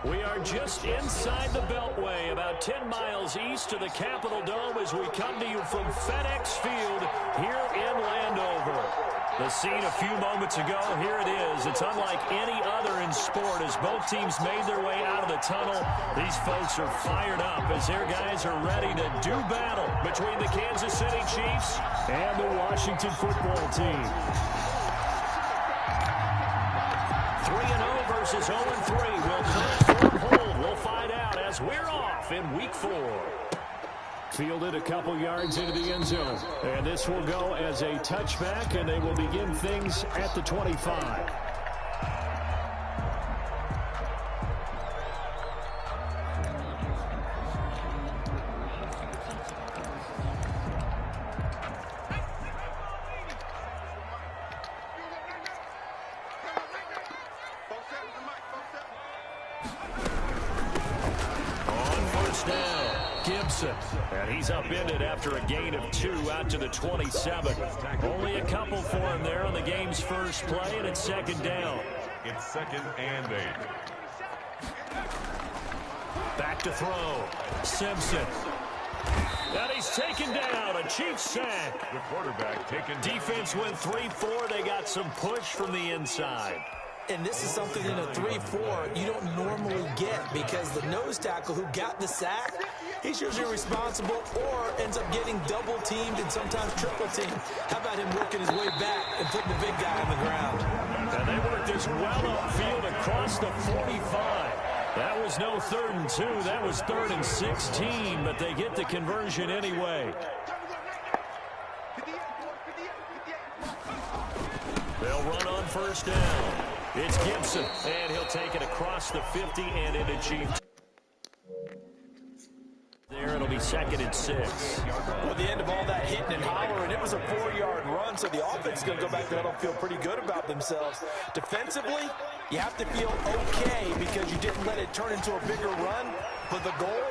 We are just inside the Beltway, about 10 miles east of the Capitol Dome as we come to you from FedEx Field here in Landover. The scene a few moments ago, here it is. It's unlike any other in sport as both teams made their way out of the tunnel. These folks are fired up as their guys are ready to do battle between the Kansas City Chiefs and the Washington football team. 3-0 versus 0-3. Will Curry hold? We'll find out as we're off in week 4. Fielded a couple yards into the end zone. And this will go as a touchback, and they will begin things at the 25. And he's upended after a gain of 2 out to the 27. Only a couple for him there on the game's first play, and it's second down. It's 2nd and 8. Back to throw. Simpson. And he's taken down. A Chiefs sack. The quarterback taken. Defense went 3-4. They got some push from the inside. And this is something in a 3-4 you don't normally get because the nose tackle who got the sack, he's usually responsible or ends up getting double teamed and sometimes triple teamed. How about him working his way back and putting the big guy on the ground? And they worked this well upfield across the 45. That was no 3rd and 2. That was 3rd and 16, but they get the conversion anyway. They'll run on first down. It's Gibson, and he'll take it across the 50 and into Chiefs. There, it'll be 2nd and 6. Well, the end of all that hitting and hollering, it was a 4-yard run, so the offense is going to go back there and feel pretty good about themselves. Defensively, you have to feel okay because you didn't let it turn into a bigger run. But the goal,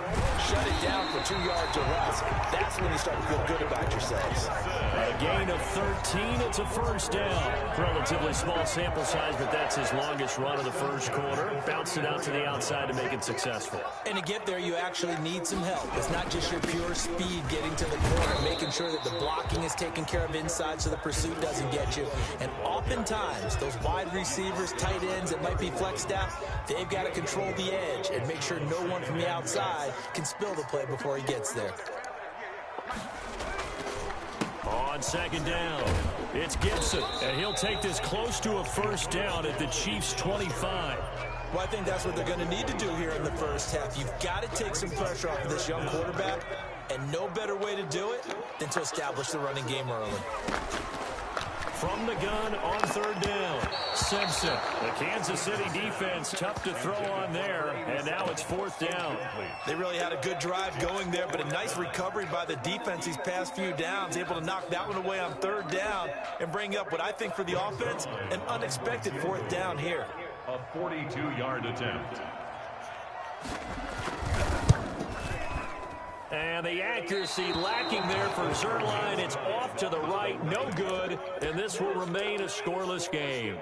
shut it down for 2 yards or less. That's when you start to feel good about yourselves. A gain of 13. It's a first down. Relatively small sample size, but that's his longest run of the first quarter. Bounced it out to the outside to make it successful. And to get there, you actually need some help. It's not just your pure speed getting to the corner, making sure that the blocking is taken care of inside so the pursuit doesn't get you. And oftentimes, those wide receivers, tight ends that might be flexed out, they've got to control the edge and make sure no one from the outside can spill the play before he gets there. On second down, it's Gibson, and he'll take this close to a first down at the Chiefs' 25. Well, I think that's what they're going to need to do here in the first half. You've got to take some pressure off of this young quarterback, and no better way to do it than to establish the running game early. From the gun on third down, Simpson. The Kansas City defense tough to throw on there, and now it's 4th down. They really had a good drive going there, but a nice recovery by the defense these past few downs, able to knock that one away on third down and bring up what I think for the offense, an unexpected 4th down here. A 42-yard attempt. And the accuracy lacking there for Zerline. It's off to the right, no good, and this will remain a scoreless game.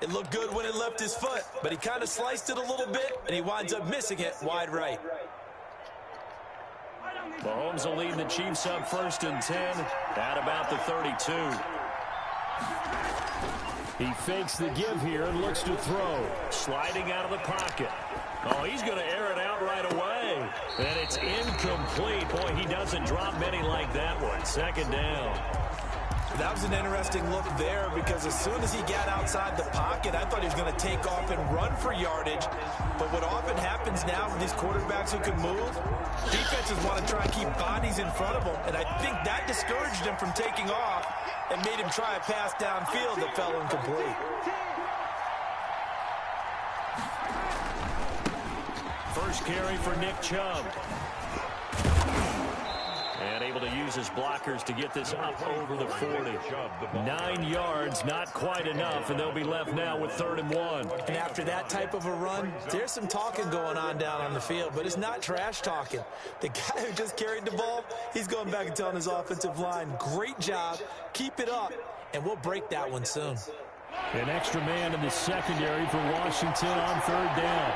It looked good when it left his foot, but he kind of sliced it a little bit, and he winds up missing it wide right. Mahomes will lead the Chiefs up 1st and 10 at about the 32. He fakes the give here and looks to throw. Sliding out of the pocket. Oh, he's going to air it out right away. And it's incomplete. Boy, he doesn't drop many like that one. 2nd down. That was an interesting look there because as soon as he got outside the pocket, I thought he was going to take off and run for yardage. But what often happens now with these quarterbacks who can move, defenses want to try and keep bodies in front of them. And I think that discouraged him from taking off and made him try a pass downfield that fell incomplete. First carry for Nick Chubb. And able to use his blockers to get this up over the 40. 9 yards, not quite enough, and they'll be left now with 3rd and 1. And after that type of a run, there's some talking going on down on the field, but it's not trash talking. The guy who just carried the ball, he's going back and telling his offensive line, great job, keep it up, and we'll break that one soon. An extra man in the secondary for Washington on third down.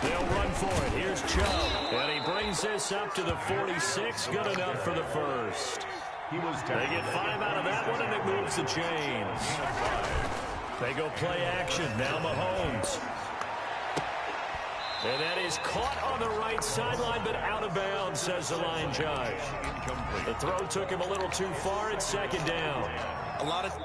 They'll run for it. Here's Chubb. And he brings this up to the 46. Good enough for the first. They get 5 out of that one, and it moves the chains. They go play action. Now Mahomes. And that is caught on the right sideline, but out of bounds, says the line judge. The throw took him a little too far. It's second down. A lot of...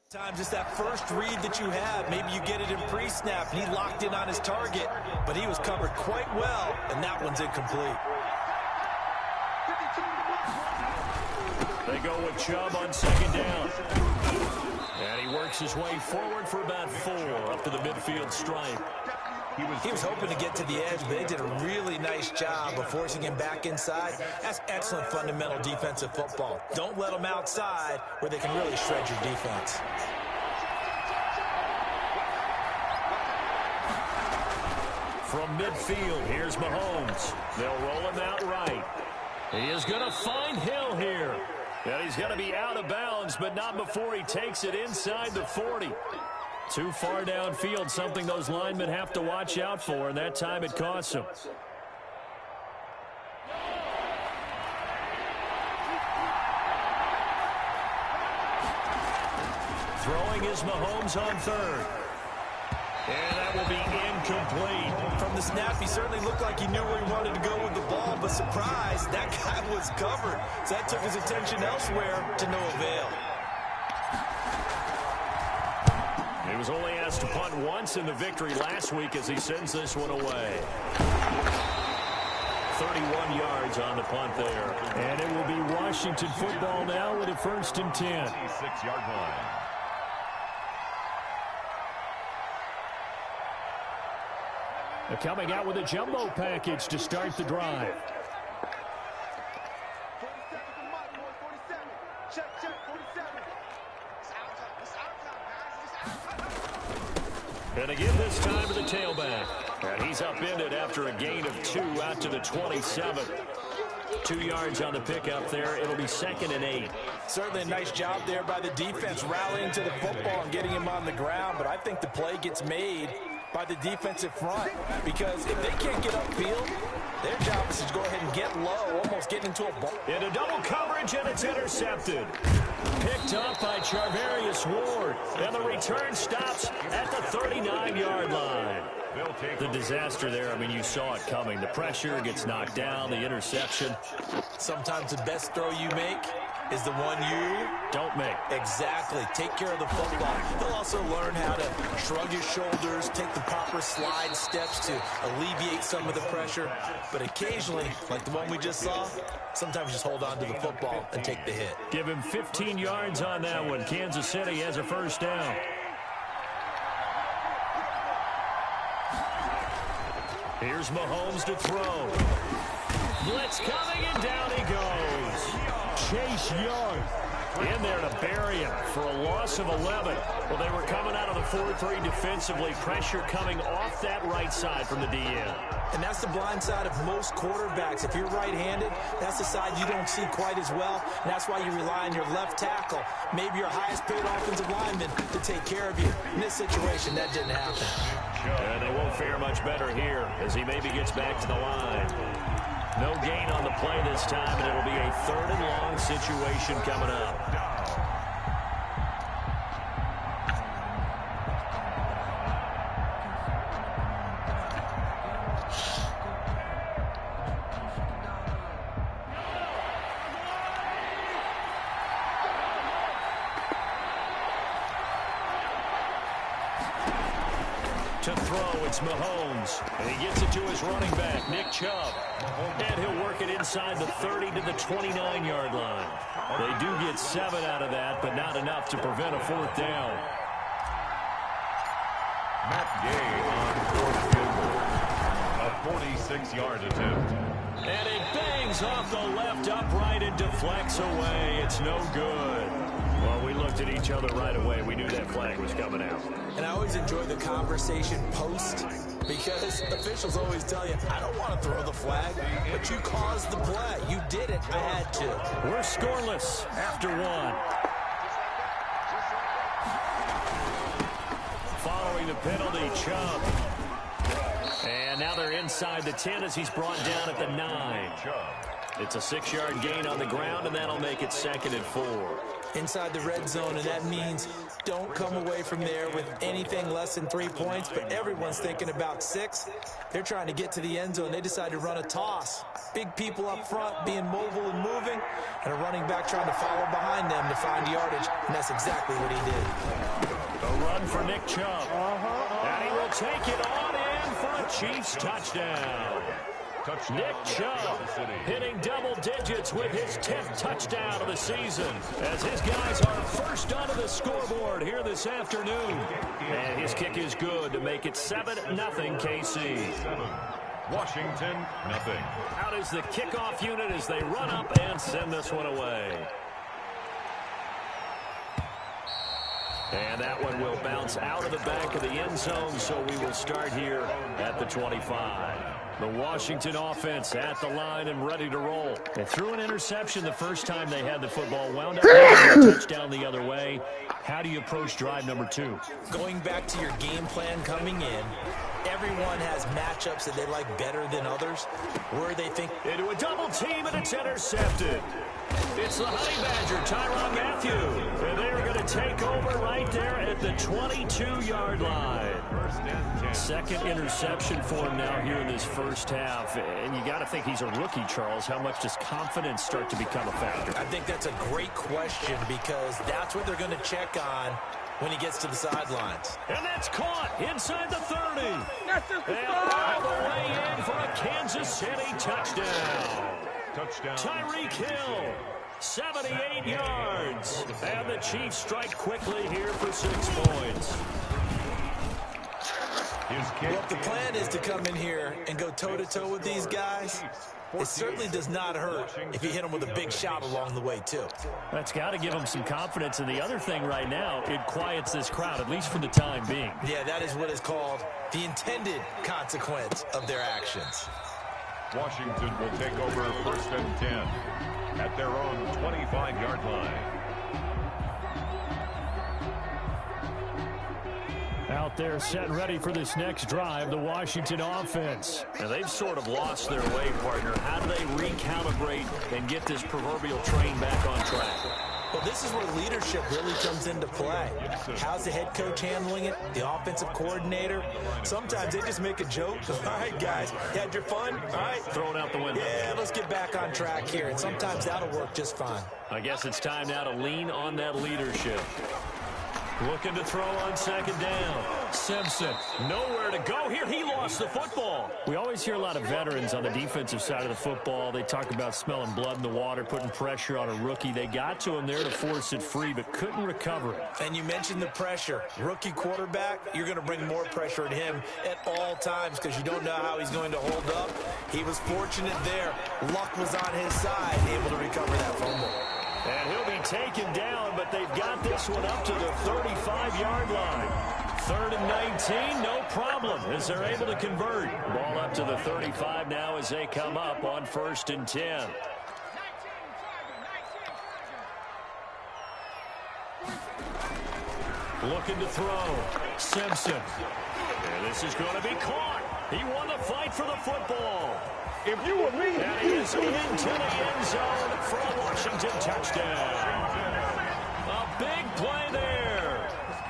Times it's that first read that you have. Maybe you get it in pre-snap, and he locked in on his target, but he was covered quite well, and that one's incomplete. They go with Chubb on second down. And he works his way forward for about 4 up to the midfield stripe. He was hoping to get to the edge, but they did a really nice job of forcing him back inside. That's excellent fundamental defensive football. Don't let them outside where they can really shred your defense. From midfield, here's Mahomes. They'll roll him out right. He is going to find Hill here. And he's going to be out of bounds, but not before he takes it inside the 40. Too far downfield, something those linemen have to watch out for, and that time it costs them. Throwing is Mahomes on third. And that will be incomplete. From the snap, he certainly looked like he knew where he wanted to go with the ball, but surprise, that guy was covered. So that took his attention elsewhere to no avail. He was only asked to punt once in the victory last week as he sends this one away. 31 yards on the punt there. And it will be Washington football now with a 1st and 10. 6-yard line. They're coming out with a jumbo package to start the drive. And again this time to the tailback. And he's upended after a gain of 2 out to the 27. 2 yards on the pickup there. It'll be 2nd and 8. Certainly a nice job there by the defense, rallying to the football and getting him on the ground. But I think the play gets made by the defensive front, because if they can't get upfield, their job is to go ahead and get low, almost get into a ball. Into double coverage, and it's intercepted. Picked up by Charvarius Ward, and the return stops at the 39-yard line. The disaster there, I mean, you saw it coming. The pressure gets knocked down, the interception. Sometimes the best throw you make is the one you don't make. Exactly. Take care of the football. He'll also learn how to shrug his shoulders, take the proper slide steps to alleviate some of the pressure. But occasionally, like the one we just saw, sometimes just hold on to the football and take the hit. Give him 15 yards on that one. Kansas City has a 1st down. Here's Mahomes to throw. Blitz coming, and down he goes. Chase Young in there to bury him for a loss of 11. Well, they were coming out of the 4-3 defensively. Pressure coming off that right side from the DN. And that's the blind side of most quarterbacks. If you're right-handed, that's the side you don't see quite as well. And that's why you rely on your left tackle, maybe your highest-paid offensive lineman, to take care of you. In this situation, that didn't happen. And they won't fare much better here as he maybe gets back to the line. No gain on the play this time, and it'll be a 3rd and long situation coming up. To throw. It's Mahomes. And he gets it to his running back, Nick Chubb. And he'll work it inside the 30 to the 29-yard line. They do get 7 out of that, but not enough to prevent a 4th down. Matt Gay on 4th field goal. A 46-yard attempt. And it bangs off the left upright and deflects away. It's no good. Well, we looked at each other right away. We knew that flag was coming out. And I always enjoy the conversation post because officials always tell you, I don't want to throw the flag, but you caused the play. You did it. I had to. We're scoreless after 1. Following the penalty, Chubb. And now they're inside the 10 as he's brought down at the 9. It's a 6-yard gain on the ground, and that'll make it 2nd and 4. Inside the red zone, and that means don't come away from there with anything less than 3 points, but everyone's thinking about 6. They're trying to get to the end zone. They decide to run a toss. Big people up front being mobile and moving, and a running back trying to follow behind them to find yardage, and that's exactly what he did. A run for Nick Chubb. And he will take it on in for a Chiefs touchdown. Nick Chubb hitting double digits with his 10th touchdown of the season as his guys are first onto the scoreboard here this afternoon. And his kick is good to make it 7-0 KC. Washington, nothing. Out is the kickoff unit as they run up and send this one away. And that one will bounce out of the back of the end zone, so we will start here at the 25. The Washington offense at the line and ready to roll. They threw an interception the first time they had the football, wound up getting a touchdown the other way. How do you approach drive number 2? Going back to your game plan coming in, everyone has matchups that they like better than others, where they think into a double team, and it's intercepted. It's the Honey Badger, Tyrann Mathieu. And they're going to take over right there at the 22-yard line. 2nd interception for him now here in this first half. And you got to think he's a rookie, Charles. How much does confidence start to become a factor? I think that's a great question because that's what they're going to check on when he gets to the sidelines. And that's caught inside the 30. And all the way in for a Kansas City touchdown. Tyreek Hill, 78 yards. And the Chiefs strike quickly here for 6 points. Well, if the plan is to come in here and go toe-to-toe with these guys, it certainly does not hurt if you hit them with a big shot along the way, too. That's got to give them some confidence. And the other thing right now, it quiets this crowd, at least for the time being. Yeah, that is what is called the intended consequence of their actions. Washington will take over 1st and 10 at their own 25-yard line. Out there set and ready for this next drive, the Washington offense. And they've sort of lost their way, partner. How do they recalibrate and get this proverbial train back on track? Well, this is where leadership really comes into play. How's the head coach handling it? The offensive coordinator? Sometimes they just make a joke. All right, guys, you had your fun? All right. Throw it out the window. Yeah, let's get back on track here. And sometimes that'll work just fine. I guess it's time now to lean on that leadership. Looking to throw on 2nd down. Simpson, nowhere to go here. He lost the football. We always hear a lot of veterans on the defensive side of the football. They talk about smelling blood in the water, putting pressure on a rookie. They got to him there to force it free, but couldn't recover it. And you mentioned the pressure. Rookie quarterback, you're going to bring more pressure at him at all times because you don't know how he's going to hold up. He was fortunate there. Luck was on his side, able to recover that fumble. And he'll be taken down, but they've got this one up to the 35-yard line. 3rd and 19, no problem, as they're able to convert. Ball up to the 35 now as they come up on 1st and 10. Looking to throw. Simpson. And this is going to be caught. He won the fight for the football. If you were me, and he is into the end zone for a Washington touchdown. A big play there.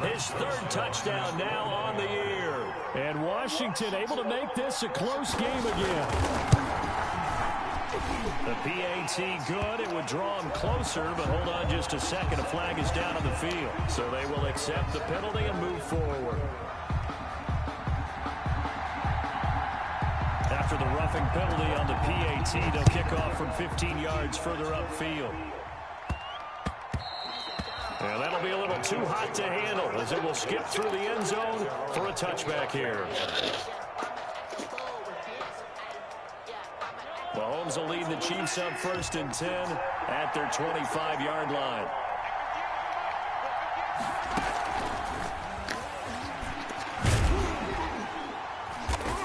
His 3rd touchdown now on the year. And Washington able to make this a close game again. The PAT good. It would draw him closer, but hold on just a second. A flag is down on the field. So they will accept the penalty and move forward. after the roughing penalty on the PAT. They'll kick off from 15 yards further upfield. And that'll be a little too hot to handle as it will skip through the end zone for a touchback here. Mahomes will lead the Chiefs up 1st and 10 at their 25-yard line.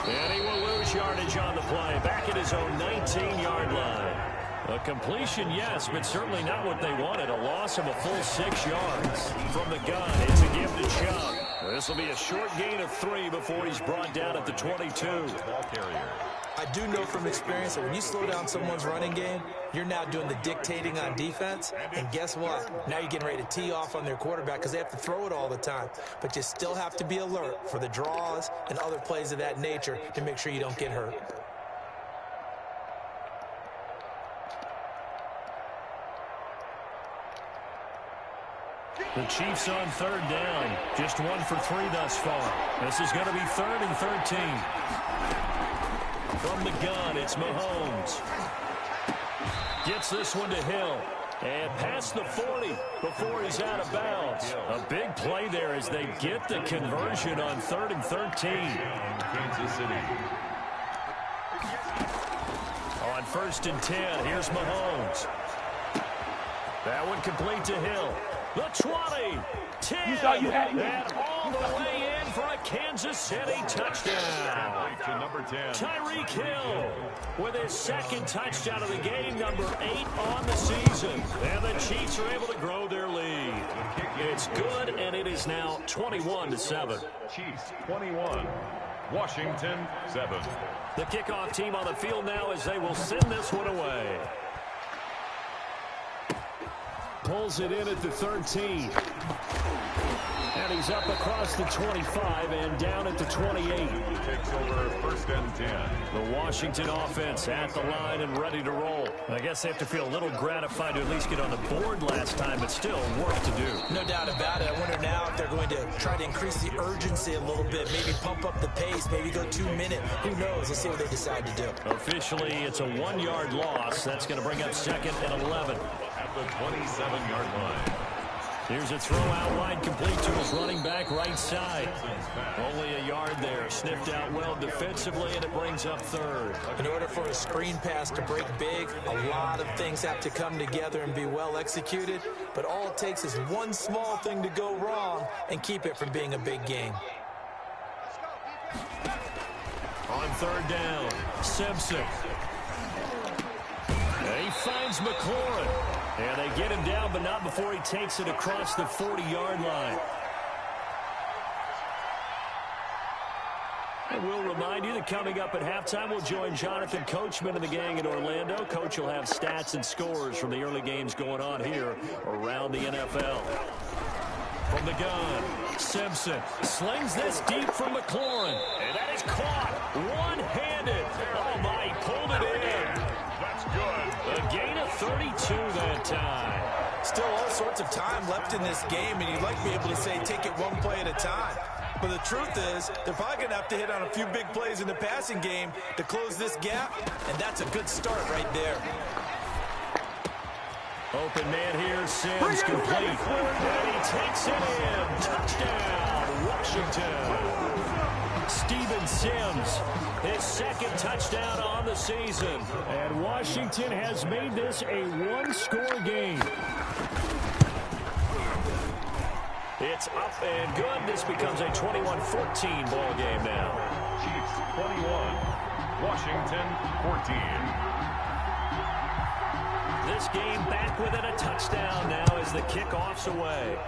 And he will lose yardage on the play, back at his own 19-yard line. A completion, yes, but certainly not what they wanted. A loss of a full 6 yards. From the gun, it's a give to Chubb. This will be a short gain of 3 before he's brought down at the 22. Ball carrier. I do know from experience that when you slow down someone's running game, you're now doing the dictating on defense. And guess what? Now you're getting ready to tee off on their quarterback because they have to throw it all the time. But you still have to be alert for the draws and other plays of that nature to make sure you don't get hurt. The Chiefs on 3rd down. Just 1 for 3 thus far. This is going to be 3rd and 13. From the gun, it's Mahomes. Gets this one to Hill. And past the 40 before he's out of bounds. A big play there as they get the conversion on 3rd and 13. Kansas City. On 1st and 10, here's Mahomes. That one complete to Hill. The 20, 10, and all the way in for a Kansas City touchdown. To number 10. Tyreek Hill with his 2nd touchdown of the game, number 8 on the season. And the Chiefs are able to grow their lead. It's good, and it is now 21-7. Chiefs 21, Washington 7. The kickoff team on the field now as they will send this one away. Pulls it in at the 13. And he's up across the 25 and down at the 28. Takes over 1st and 10. The Washington offense at the line and ready to roll. I guess they have to feel a little gratified to at least get on the board last time, but still work to do. No doubt about it. I wonder now if they're going to try to increase the urgency a little bit, maybe pump up the pace, maybe go 2-minute. Who knows? Let's see what they decide to do. Officially, it's a 1-yard loss. That's going to bring up 2nd and 11. At the 27-yard line. Here's a throw out wide, complete to his running back right side. Only a yard there. Sniffed out well defensively, and it brings up 3rd. In order for a screen pass to break big, a lot of things have to come together and be well executed. But all it takes is one small thing to go wrong and keep it from being a big game. On 3rd down, Simpson. And he finds McLaurin. And they get him down, but not before he takes it across the 40-yard line. And we'll remind you that coming up at halftime, we'll join Jonathan Coachman and the gang in Orlando. Coach will have stats and scores from the early games going on here around the NFL. From the gun, Simpson slings this deep from McLaurin. And that is caught one-handed. Oh, my, he pulled it in. That's good. A gain of 32 that time. Still all sorts of time left in this game, and you'd like to be able to say take it one play at a time. But the truth is, they're probably going to have to hit on a few big plays in the passing game to close this gap, and that's a good start right there. Open man here, Sims complete. And he takes it in. Touchdown, Washington. Steven Sims, his 2nd touchdown on the season. And Washington has made this a one-score game. It's up and good. This becomes a 21-14 ball game now. Chiefs 21, Washington 14. This game back within a touchdown now as the kickoff's away.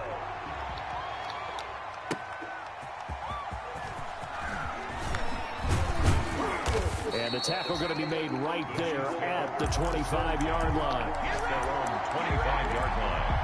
And the tackle going to be made right there at the 25-yard line. Their own 25-yard line.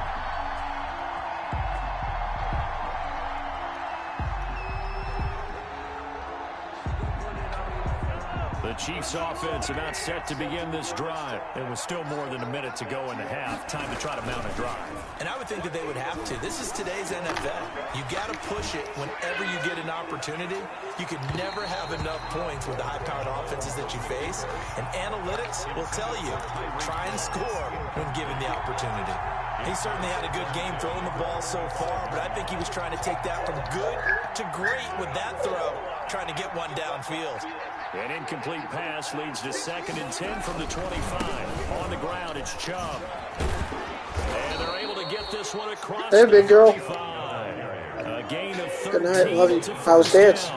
The Chiefs offense about set to begin this drive. It was still more than a minute to go in the half. Time to try to mount a drive. And I would think that they would have to. This is today's NFL. You got to push it whenever you get an opportunity. You can never have enough points with the high-powered offenses that you face. And analytics will tell you, try and score when given the opportunity. He certainly had a good game throwing the ball so far, but I think he was trying to take that from good to great with that throw, trying to get one downfield. An incomplete pass leads to 2nd and 10 from the 25. On the ground, it's Chubb. And they're able to get this one across. Hey, big girl. 35. A gain of 13. Good night. Love you. How was dance?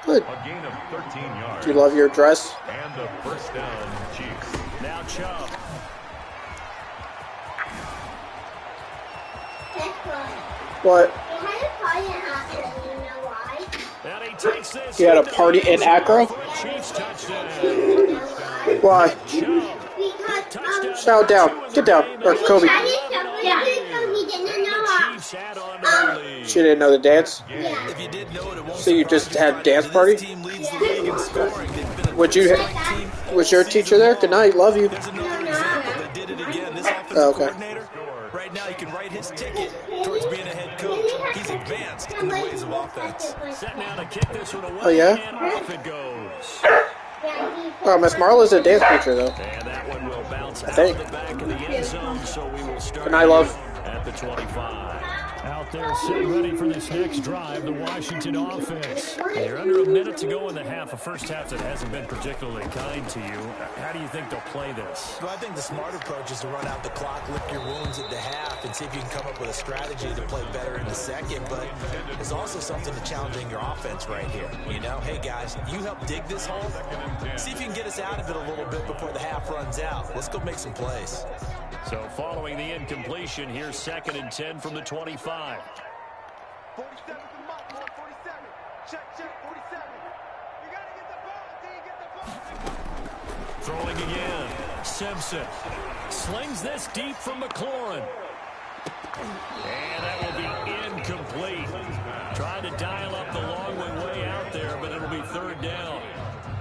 Good. A gain of 13 yards. Do you love your dress? And the first down, Chiefs. Now Chubb. What? And he takes this. You had a party in Accra? Chiefs touchdown. Why? Touchdown. Shout down. Get down. Or Kobe. She didn't know the dance? If you did know it, it won't So you just had a dance party? Was your teacher there? Good night. Love you. There's another example. They did it again. This offensive Okay. coordinator, right now, he can write his ticket towards being a head coach. He's advanced in the ways of offense. Set now to kick this one away. Oh, yeah? And off it goes. Oh, Miss Marla's a dance teacher, though. And that one will bounce out think. of the back of the end zone, so we will start Good night, love. at the 25. Out there, sitting ready for this next drive, the Washington offense. You're under a minute to go in the half, a first half that hasn't been particularly kind to you. How do you think they'll play this? Well, I think the smart approach is to run out the clock, lick your wounds at the half, and see if you can come up with a strategy to play better in the second. But there's also something to challenging your offense right here. You know, hey, guys, you help dig this hole. See if you can get us out of it a little bit before the half runs out. Let's go make some plays. So following the incompletion, here's 2nd and 10 from the 25. 47 to Mike, 47. Check, 47. You got to get the ball until you get the ball. Throwing again. Simpson slings this deep from McLaurin. And that will be incomplete. Trying to dial up the long way out there, but it'll be 3rd down.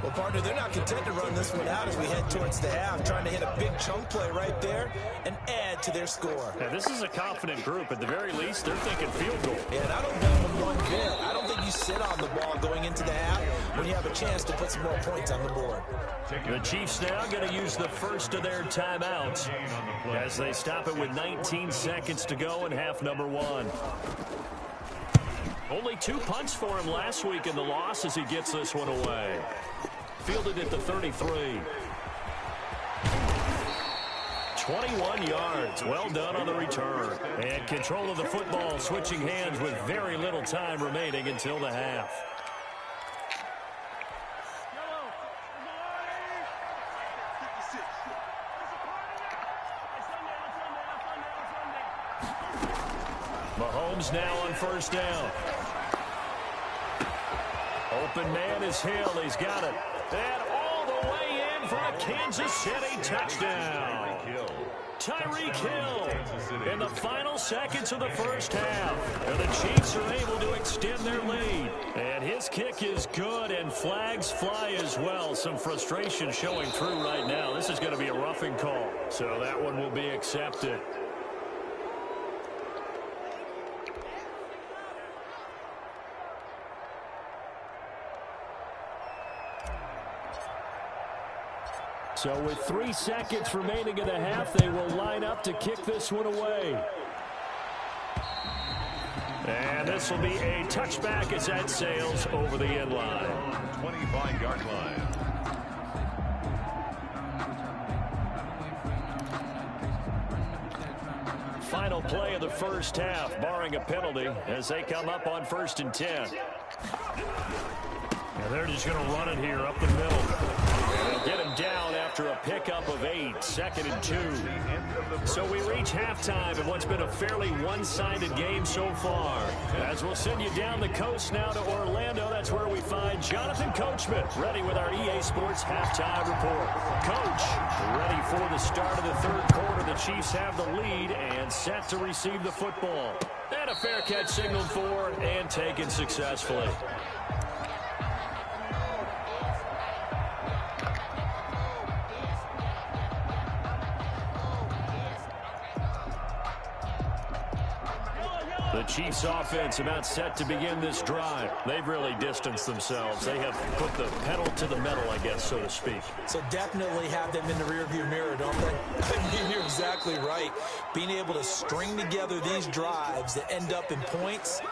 Well, partner, they're not content to run this one out as we head towards the half, trying to hit a big chunk play right there and add to their score. Now, this is a confident group. At the very least, they're thinking field goal. Yeah, and I don't blame them one bit. I don't think you sit on the ball going into the half when you have a chance to put some more points on the board. The Chiefs now going to use the first of their timeouts as they stop it with 19 seconds to go in half number 1. Only 2 punts for him last week in the loss as he gets this one away. Fielded at the 33. 21 yards. Well done on the return. And control of the football, switching hands with very little time remaining until the half. Mahomes now on 1st down. Open man is Hill. He's got it. And all the way in for a Kansas City touchdown. Tyreek Hill in the final seconds of the first half. And the Chiefs are able to extend their lead. And his kick is good, and flags fly as well. Some frustration showing through right now. This is going to be a roughing call. So that one will be accepted. So with 3 seconds remaining in the half, they will line up to kick this one away. And this will be a touchback as that sails over the end line. 25-yard line. Final play of the first half, barring a penalty, as they come up on 1st and 10. And they're just going to run it here up the middle. And get him down after a pickup of 8, 2nd and 2. So we reach halftime in what's been a fairly one-sided game so far. As we'll send you down the coast now to Orlando, that's where we find Jonathan Coachman, ready with our EA Sports halftime report. Coach, ready for the start of the 3rd quarter. The Chiefs have the lead and set to receive the football. And a fair catch signaled for and taken successfully. The Chiefs offense about set to begin this drive. They've really distanced themselves. They have put the pedal to the metal, I guess, so to speak. So definitely have them in the rearview mirror, don't they? I mean, you're exactly right. Being able to string together these drives that end up in points,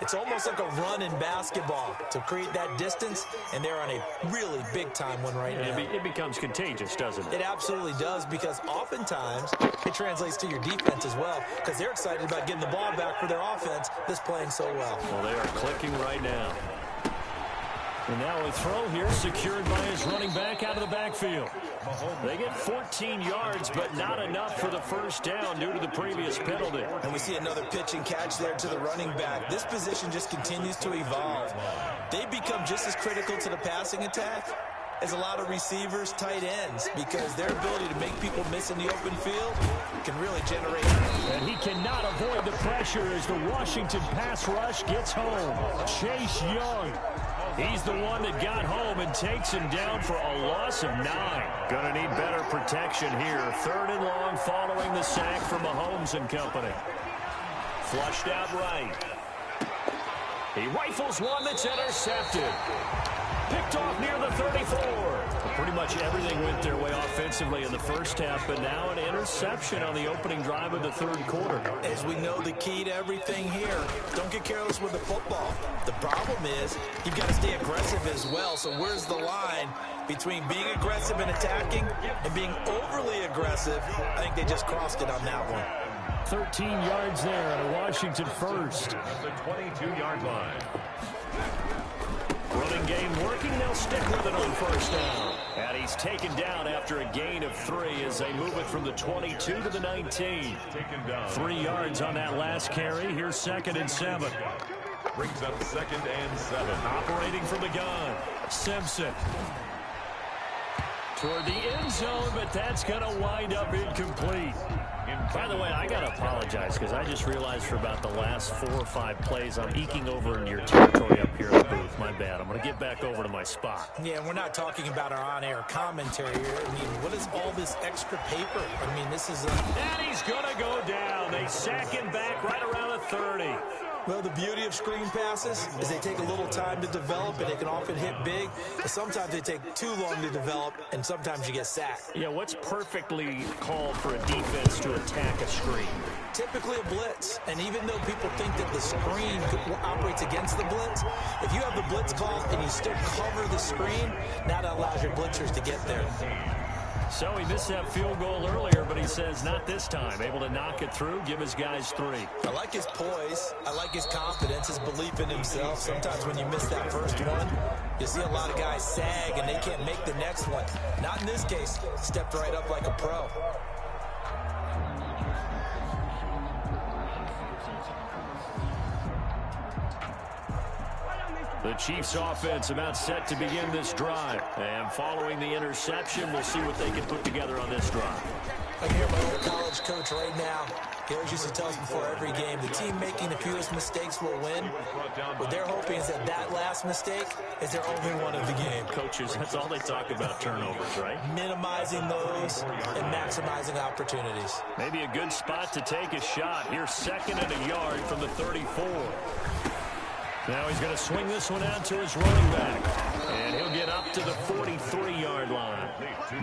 it's almost like a run in basketball to create that distance, and they're on a really big-time one right now. It becomes contagious, doesn't it? It absolutely does, because oftentimes it translates to your defense as well, because they're excited about getting the ball back for their offense that's playing so well. Well, they are clicking right now. And now a throw here secured by his running back out of the backfield. They get 14 yards, but not enough for the first down due to the previous penalty. And we see another pitch and catch there to the running back. This position just continues to evolve. They become just as critical to the passing attack as a lot of receivers, tight ends, because their ability to make people miss in the open field can really generate. And he cannot avoid the pressure as the Washington pass rush gets home. Chase Young. He's the one that got home and takes him down for a loss of 9. Gonna need better protection here. 3rd and long following the sack from Mahomes and company. Flushed out right. He rifles one that's intercepted. Picked off near the 34. Pretty much everything went their way offensively in the first half, but now an interception on the opening drive of the 3rd quarter. As we know, the key to everything here, don't get careless with the football. The problem is you've got to stay aggressive as well. So where's the line between being aggressive and attacking and being overly aggressive? I think they just crossed it on that one. 13 yards there and a Washington first. At the 22-yard line. Running game working. They'll stick with it on first down. And he's taken down after a gain of 3 as they move it from the 22 to the 19. 3 yards on that last carry. Here's 2nd and 7. Brings up 2nd and 7. Operating from the gun. Simpson. Toward the end zone, but that's going to wind up incomplete. By the way, I got to apologize because I just realized for about the last 4 or 5 plays I'm eking over into your territory up here in the booth. My bad. I'm going to get back over to my spot. Yeah, we're not talking about our on-air commentary here. I mean, what is all this extra paper? I mean, this is And he's going to go down. They sack him back right around the 30. Well, the beauty of screen passes is they take a little time to develop, and they can often hit big. But sometimes they take too long to develop, and sometimes you get sacked. Yeah, what's perfectly called for a defense to attack a screen? Typically a blitz. And even though people think that the screen operates against the blitz, if you have the blitz call and you still cover the screen, now that allows your blitzers to get there. So he missed that field goal earlier, but he says not this time. Able to knock it through, give his guys 3. I like his poise. I like his confidence, his belief in himself. Sometimes when you miss that first one, you see a lot of guys sag and they can't make the next one. Not in this case. Stepped right up like a pro. The Chiefs offense about set to begin this drive. And following the interception, we'll see what they can put together on this drive. I hear my old college coach right now. He always used to tell us before every game, the team making the fewest mistakes will win. What they're hoping is that that last mistake is their only one of the game. Coaches, that's all they talk about, turnovers, right? Minimizing those and maximizing opportunities. Maybe a good spot to take a shot. Here's 2nd and a yard from the 34. Now he's going to swing this one out to his running back. And he'll get up to the 43-yard line.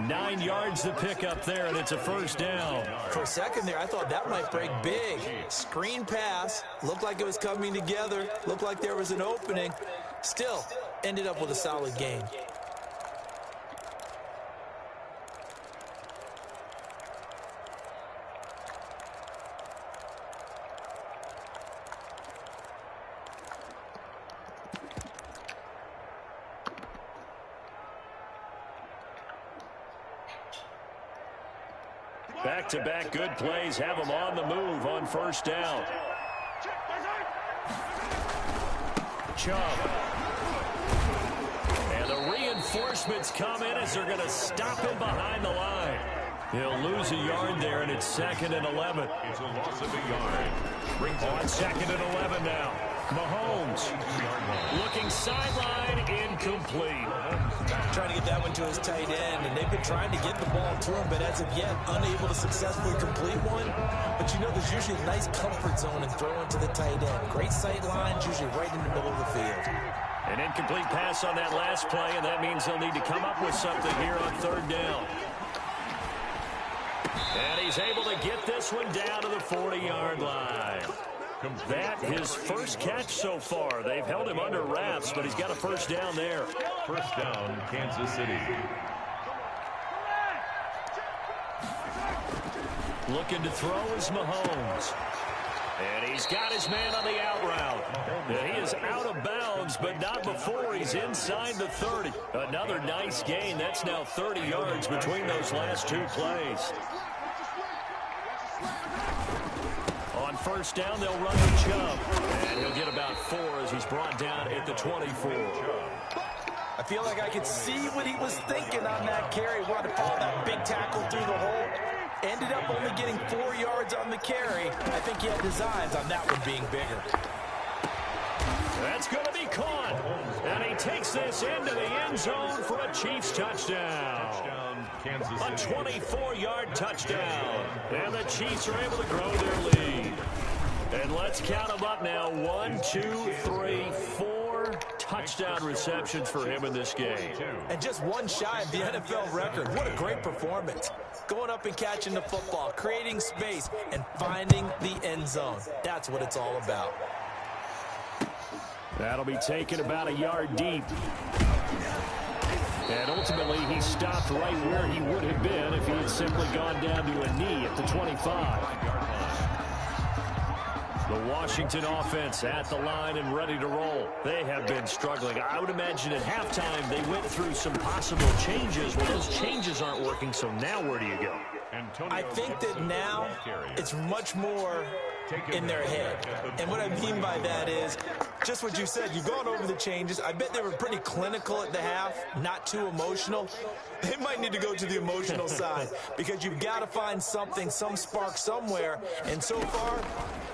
9 yards to pick up there, and it's a first down. For a second there, I thought that might break big. Screen pass. Looked like it was coming together. Looked like there was an opening. Still, ended up with a solid gain. Back-to-back good plays have them on the move on first down. Chubb. And the reinforcements come in as they're going to stop him behind the line. He'll lose a yard there, and it's 2nd and 11. It's a loss of a yard. Brings on 2nd and 11 now. Mahomes looking sideline, incomplete. Trying to get that one to his tight end, and they've been trying to get the ball to him, but as of yet, unable to successfully complete one. But you know, there's usually a nice comfort zone in throwing to the tight end. Great sight lines, usually right in the middle of the field. An incomplete pass on that last play, and that means they'll need to come up with something here on third down. And he's able to get this one down to the 40-yard line. That his first catch so far. They've held him under wraps, but he's got a first down there. First down, Kansas City. Looking to throw is Mahomes. And he's got his man on the out route. And he is out of bounds, but not before he's inside the 30. Another nice gain. That's now 30 yards between those last two plays. On first down, they'll run to Chubb. And he'll get about 4 as he's brought down at the 24. I feel like I could see what he was thinking on that carry. Wanted to follow that big tackle through the hole. Ended up only getting 4 yards on the carry. I think he had designs on that one being bigger. That's going to be caught. And he takes this into the end zone for a Chiefs touchdown. A 24-yard touchdown. And the Chiefs are able to grow their lead. And let's count them up now. 1, 2, 3, 4 touchdown receptions for him in this game. And just one shy of the NFL record. What a great performance. Going up and catching the football, creating space, and finding the end zone. That's what it's all about. That'll be taken about a yard deep. And ultimately, he stopped right where he would have been if he had simply gone down to a knee at the 25. The Washington offense at the line and ready to roll. They have been struggling. I would imagine at halftime they went through some possible changes. Well, those changes aren't working, so now where do you go? I think that now it's much more in their head. And what I mean by that is just what you said. You've gone over the changes. I bet they were pretty clinical at the half, not too emotional. They might need to go to the emotional side because you've got to find something, some spark somewhere. And so far,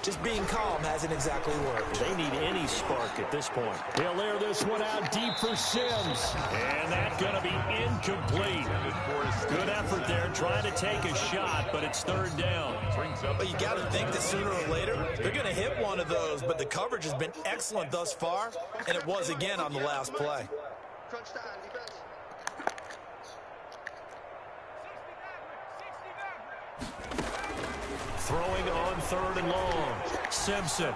just being calm hasn't exactly worked. They need any spark at this point. He'll air this one out deep for Sims. And that's going to be incomplete. Good effort there trying to take a shot, but it's third down. But you got to think that sooner or later, they're going to hit one of those. But the coverage has been excellent thus far, and it was again on the last play. Throwing on third and long. Simpson.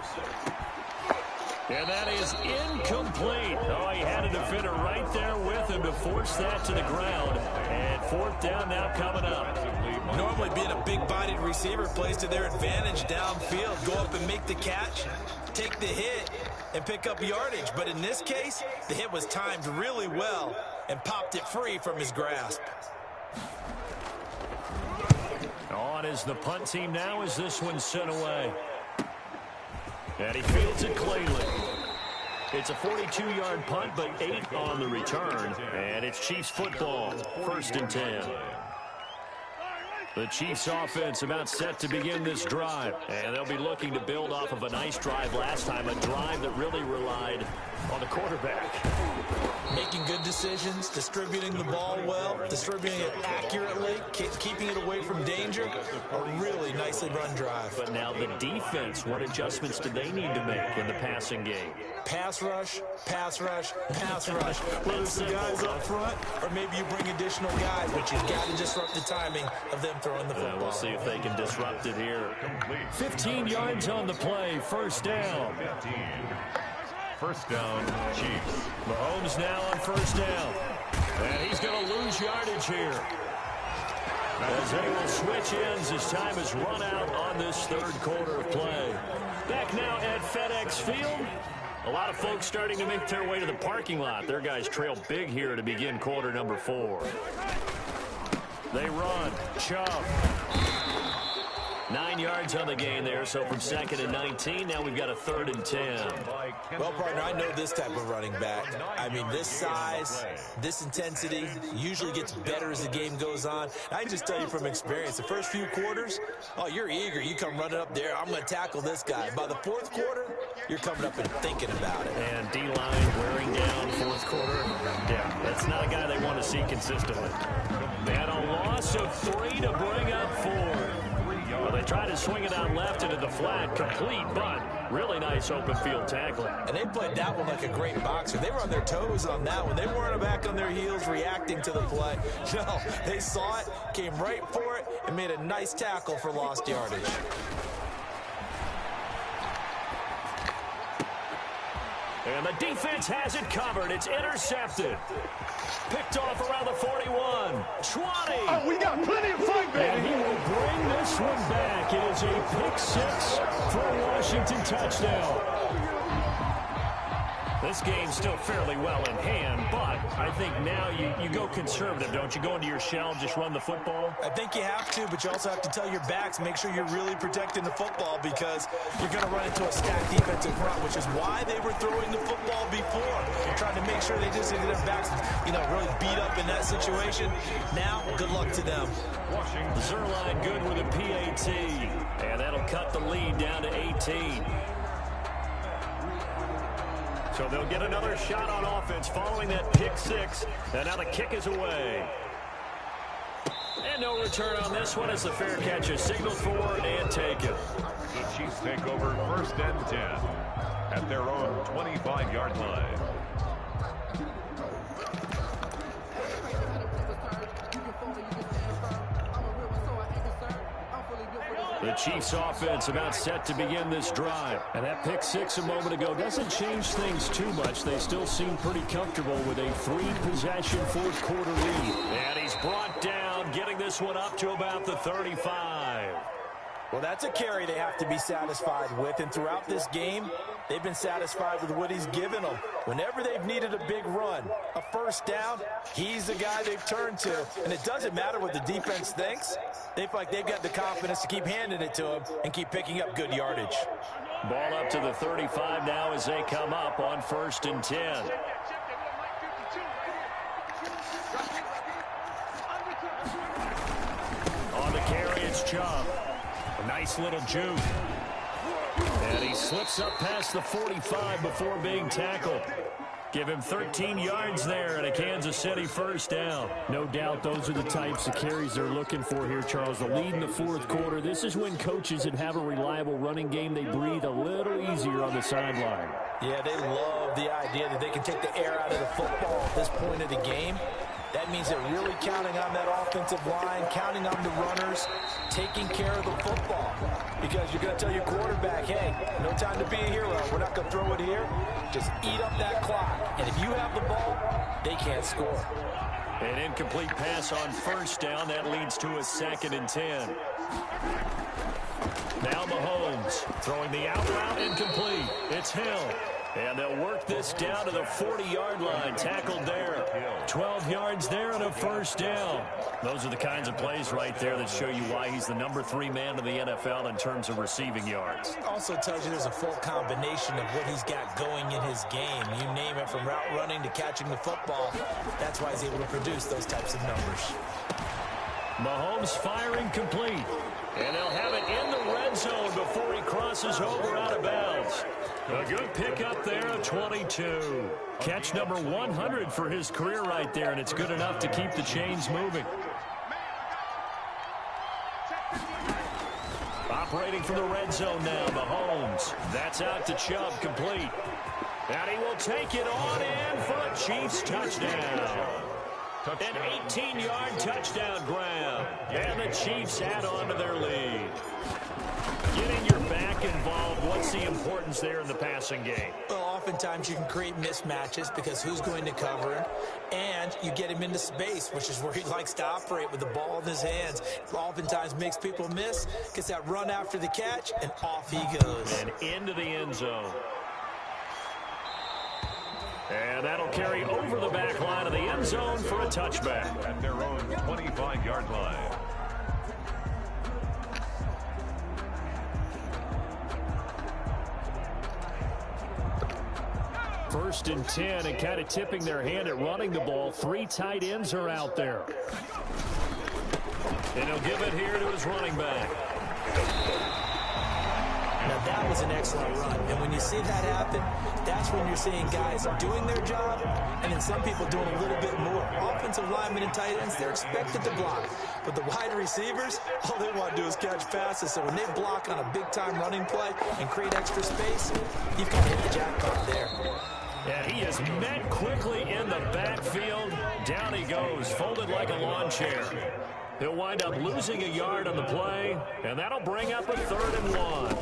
And that is incomplete. Oh, he had a defender right there with him to force that to the ground. And fourth down now coming up. Normally being a big-bodied receiver plays to their advantage downfield. Go up and make the catch, take the hit, and pick up yardage. But in this case, the hit was timed really well and popped it free from his grasp. On is the punt team now as this one's sent away. And he fields it cleanly. It's a 42-yard punt, but 8 on the return. And it's Chiefs football, first and 10. The Chiefs offense about set to begin this drive. And they'll be looking to build off of a nice drive last time, a drive that really relied on the quarterback. Making good decisions, distributing the ball well, distributing it accurately, keeping it away from danger. A really nicely run drive. But now the defense, what adjustments do they need to make in the passing game? Pass rush, pass rush, pass rush. Whether it's the guys up front or maybe you bring additional guys, but you've got to disrupt the timing of them throwing the football. We'll see if they can disrupt it here. 15 yards on the play, first down. First down, Chiefs. Mahomes now on first down. And he's going to lose yardage here. As they will switch ends as time has run out on this third quarter of play. Back now at FedEx Field. A lot of folks starting to make their way to the parking lot. Their guys trail big here to begin quarter number 4. They run. Chubb. 9 yards on the gain there, so from 2nd and 19, now we've got a 3rd and 10. Well, partner, I know this type of running back. I mean, this size, this intensity usually gets better as the game goes on. I can just tell you from experience, the first few quarters, oh, you're eager. You come running up there, I'm going to tackle this guy. By the 4th quarter, you're coming up and thinking about it. And D-line wearing down 4th quarter. Yeah, that's not a guy they want to see consistently. And a loss of 3 to bring up 4. Well, they tried to swing it out left into the flat, complete, but really nice open field tackling. And they played that one like a great boxer. They were on their toes on that one. They weren't back on their heels reacting to the play. No, they saw it, came right for it, and made a nice tackle for lost yardage. And the defense has it covered. It's intercepted. Picked off around the 41. 20. Oh, we got plenty of fight, baby. And he will bring this one back. It is a pick 6 for a Washington touchdown. This game's still fairly well in hand, but I think now you go conservative, don't you? Go into your shell and just run the football? I think you have to, but you also have to tell your backs, make sure you're really protecting the football because you're going to run into a stacked defensive front, which is why they were throwing the football before. They're trying to make sure they just get their backs, really beat up in that situation. Now, good luck to them. Zerline good with a PAT, and that'll cut the lead down to 18. So they'll get another shot on offense following that pick 6. And now the kick is away. And no return on this one as the fair catch is signaled for and taken. The Chiefs take over 1st and 10 at their own 25-yard line. The Chiefs offense about set to begin this drive. And that pick 6 a moment ago doesn't change things too much. They still seem pretty comfortable with a 3-possession 4th quarter lead. And he's brought down, getting this one up to about the 35. Well, that's a carry they have to be satisfied with, and throughout this game, they've been satisfied with what he's given them. Whenever they've needed a big run, a 1st down, he's the guy they've turned to, and it doesn't matter what the defense thinks. They feel like they've got the confidence to keep handing it to him and keep picking up good yardage. Ball up to the 35 now as they come up on 1st and 10. On the carry, it's Chubb. A nice little juke. And he slips up past the 45 before being tackled. Give him 13 yards there and a Kansas City 1st down. No doubt those are the types of carries they're looking for here, Charles. The lead in the 4th quarter. This is when coaches that have a reliable running game, they breathe a little easier on the sideline. Yeah, they love the idea that they can take the air out of the football at this point of the game. That means they're really counting on that offensive line, counting on the runners, taking care of the football. Because you're going to tell your quarterback, hey, no time to be a hero. We're not going to throw it here. Just eat up that clock. And if you have the ball, they can't score. An incomplete pass on 1st down. That leads to a 2nd and 10. Now Mahomes throwing the out route incomplete. It's Hill. And they'll work this down to the 40-yard line. Tackled there. 12 yards there and a 1st down. Those are the kinds of plays right there that show you why he's the number 3 man in the NFL in terms of receiving yards. Also tells you there's a full combination of what he's got going in his game. You name it, from route running to catching the football. That's why he's able to produce those types of numbers. Mahomes firing complete. And they'll have it in the red zone before he crosses over out of bounds. A good pick up there of 22. Catch number 100 for his career right there, and it's good enough to keep the chains moving. Operating from the red zone now, Mahomes. That's out to Chubb, complete. And he will take it on in for a Chiefs touchdown. An 18-yard touchdown grab. And the Chiefs add on to their lead. Getting your back involved, what's the importance there in the passing game? Well, oftentimes you can create mismatches because who's going to cover him, and you get him into space, which is where he likes to operate with the ball in his hands. Oftentimes makes people miss, gets that run after the catch, and off he goes. And into the end zone. And that'll carry over the back line of the end zone for a touchback. At their own 25-yard line. 1st and 10 and kind of tipping their hand at running the ball. 3 tight ends are out there. And he'll give it here to his running back. Now, that was an excellent run. And when you see that happen, that's when you're seeing guys doing their job and then some people doing a little bit more. Offensive linemen and tight ends, they're expected to block. But the wide receivers, all they want to do is catch passes. So when they block on a big-time running play and create extra space, you've got to hit the jackpot there. Yeah, he is met quickly in the backfield. Down he goes, folded like a lawn chair. He'll wind up losing a yard on the play, and that'll bring up a 3rd and 1.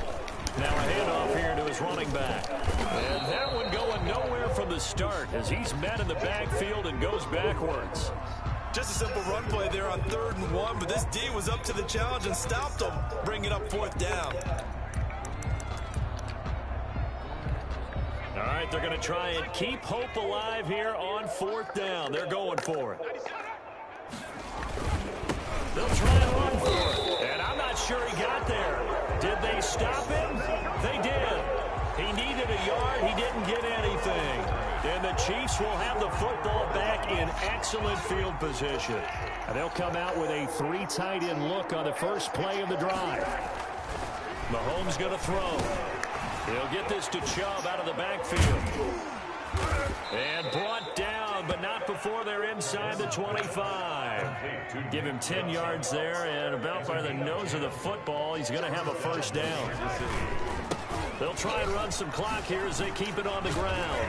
Now a handoff here to his running back. And that one going nowhere from the start as he's met in the backfield and goes backwards. Just a simple run play there on 3rd and 1, but this D was up to the challenge and stopped him, bringing up 4th down. All right, they're going to try and keep hope alive here on 4th down. They're going for it. They'll try and run for it. And I'm not sure he got there. Did they stop him? They did. He needed a yard. He didn't get anything. And the Chiefs will have the football back in excellent field position. And they'll come out with a 3 tight end look on the first play of the drive. Mahomes going to throw. He'll get this to Chubb out of the backfield. And brought down, but not before they're inside the 25. Give him 10 yards there, and about by the nose of the football, he's going to have a 1st down. They'll try and run some clock here as they keep it on the ground.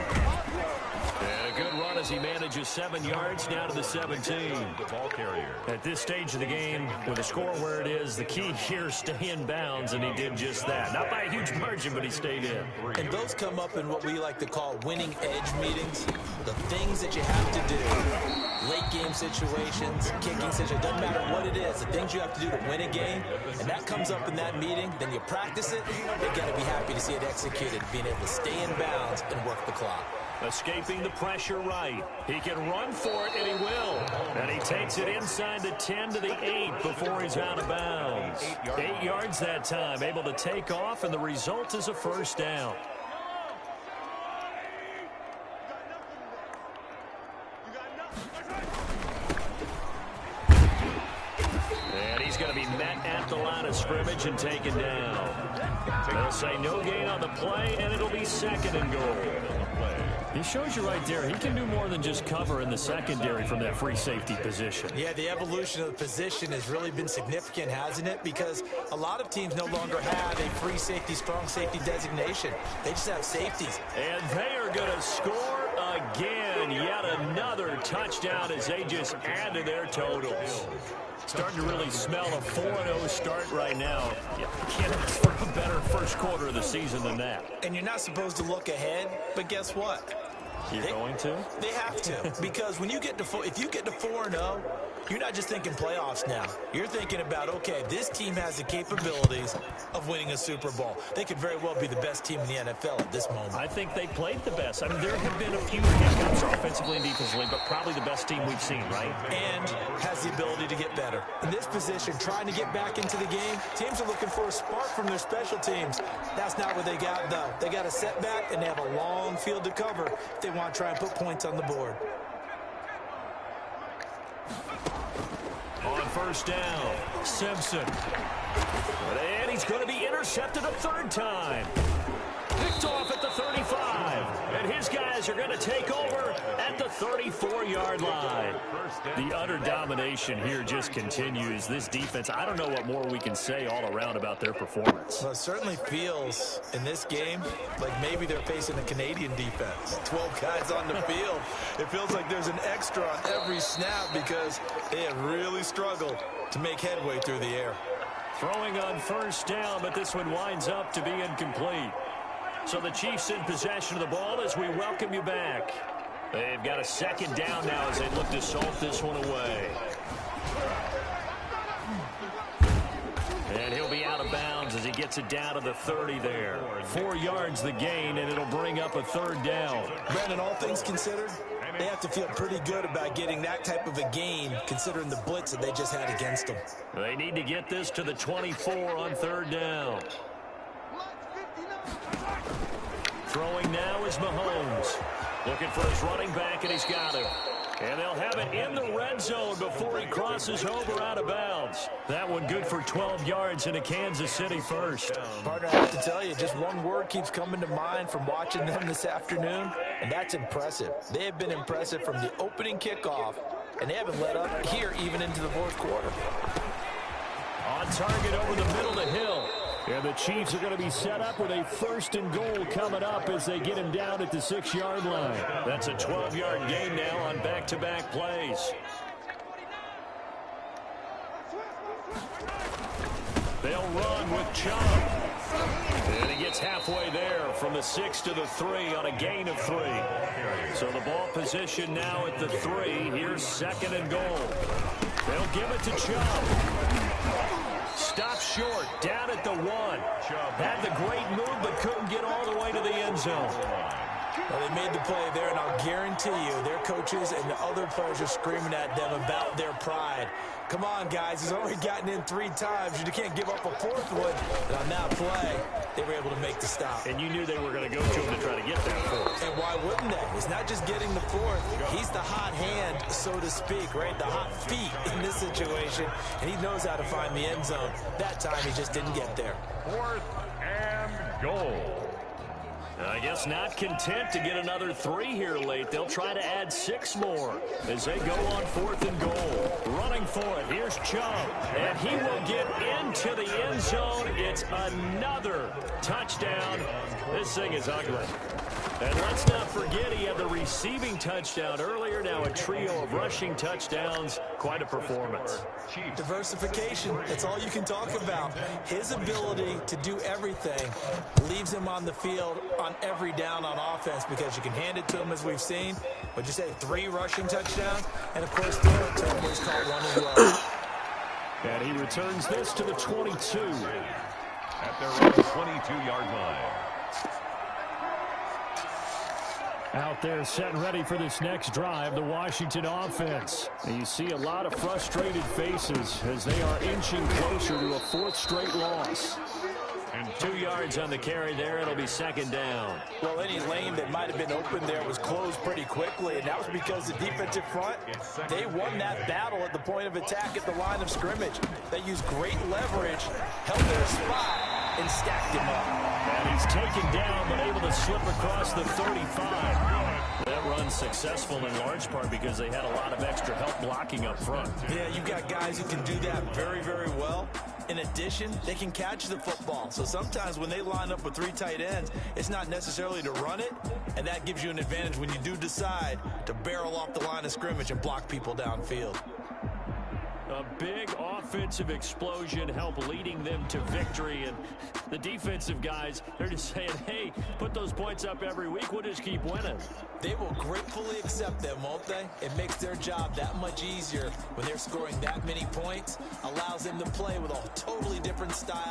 And a good run as he manages 7 yards down to the 17. The ball carrier. At this stage of the game, with the score where it is, the key here is stay in bounds, and he did just that. Not by a huge margin, but he stayed in. And those come up in what we like to call winning edge meetings. The things that you have to do. Late game situations, kicking situations, doesn't matter what it is. The things you have to do to win a game, and that comes up in that meeting, then you practice it, you've got to be happy to see it executed, being able to stay in bounds and work the clock. Escaping the pressure right. He can run for it, and he will. And he takes it inside the 10 to the 8 before he's out of bounds. 8 yards that time, able to take off, and the result is a 1st down. And he's going to be met at the line of scrimmage and taken down. They'll say no gain on the play, and it'll be 2nd and goal. He shows you right there, he can do more than just cover in the secondary from that free safety position. Yeah, the evolution of the position has really been significant, hasn't it? Because a lot of teams no longer have a free safety, strong safety designation. They just have safeties. And they are going to score again. Yet another touchdown as they just add to their totals. Starting to really smell a 4-0 start right now. You can't ask for a better first quarter of the season than that. And you're not supposed to look ahead, but guess what? You're going to? They have to, because when you get to if you get to 4-0, you're not just thinking playoffs now. You're thinking about, okay, this team has the capabilities of winning a Super Bowl. They could very well be the best team in the NFL at this moment. I think they played the best. I mean, there have been a few hiccups offensively and defensively, but probably the best team we've seen, right? And has the ability to get better. In this position, trying to get back into the game, teams are looking for a spark from their special teams. That's not what they got, though. They got a setback, and they have a long field to cover if they want to try and put points on the board. On 1st down, Simpson. And he's going to be intercepted a 3rd time. Picked off at the 35. And his guys are going to take over at the 34-yard line. The utter domination here just continues. This defense, I don't know what more we can say all around about their performance. Well, it certainly feels in this game like maybe they're facing a Canadian defense. 12 guys on the field. It feels like there's an extra on every snap because they have really struggled to make headway through the air. Throwing on 1st down, but this one winds up to be incomplete. So the Chiefs in possession of the ball as we welcome you back. They've got a 2nd down now as they look to salt this one away. And he'll be out of bounds as he gets it down to the 30 there. 4 yards the gain, and it'll bring up a 3rd down. Brandon, all things considered, they have to feel pretty good about getting that type of a gain considering the blitz that they just had against them. They need to get this to the 24 on 3rd down. Throwing now is Mahomes. Looking for his running back, and he's got him. And they'll have it in the red zone before he crosses over out of bounds. That one good for 12 yards into Kansas City first. Partner, I have to tell you, just one word keeps coming to mind from watching them this afternoon, and that's impressive. They have been impressive from the opening kickoff, and they haven't let up here even into the fourth quarter. On target over the middle to Hill. And the Chiefs are going to be set up with a 1st and goal coming up as they get him down at the 6-yard line. That's a 12-yard gain now on back-to-back plays. They'll run with Chubb. And he gets halfway there from the 6 to the 3 on a gain of 3. So the ball position now at the 3. Here's 2nd and goal. They'll give it to Chubb. Stop short, down at the 1. Had the great move, but couldn't get all the way to the end zone. Well, they made the play there, and I'll guarantee you their coaches and the other players are screaming at them about their pride. Come on, guys. He's already gotten in 3 times. You can't give up a 4th one. And on that play, they were able to make the stop. And you knew they were going to go to him to try to get that 4th. And why wouldn't they? It's not just getting the 4th. He's the hot hand, so to speak, right? The hot feet in this situation. And he knows how to find the end zone. That time, he just didn't get there. 4th and goal. I guess not content to get another 3 here late. They'll try to add 6 more as they go on 4th and goal. Running for it. Here's Chubb. And he will get into the end zone. It's another touchdown. This thing is ugly. And let's not forget he had the receiving touchdown earlier. Now a trio of rushing touchdowns. Quite a performance. Diversification, that's all you can talk about. His ability to do everything leaves him on the field on every down on offense because you can hand it to him as we've seen. But you say 3 rushing touchdowns, and of course throw it to him where he's caught 1 as well. And he returns this to the 22. At their own 22-yard line. Out there set and ready for this next drive, the Washington offense. And you see a lot of frustrated faces as they are inching closer to a 4th straight loss. And 2 yards on the carry there. It'll be 2nd down. Well, any lane that might have been open there was closed pretty quickly, and that was because the defensive front, they won that battle at the point of attack at the line of scrimmage. They used great leverage, held their spot, and stacked him up. And he's taken down, but able to slip across the 35. That run's successful in large part because they had a lot of extra help blocking up front. Yeah, you got guys who can do that very, very well. In addition, they can catch the football. So sometimes when they line up with 3 tight ends, it's not necessarily to run it, and that gives you an advantage when you do decide to barrel off the line of scrimmage and block people downfield. A big offensive explosion helped leading them to victory. And the defensive guys, they're just saying, hey, put those points up every week. We'll just keep winning. They will gratefully accept them, won't they? It makes their job that much easier when they're scoring that many points. Allows them to play with a totally different style.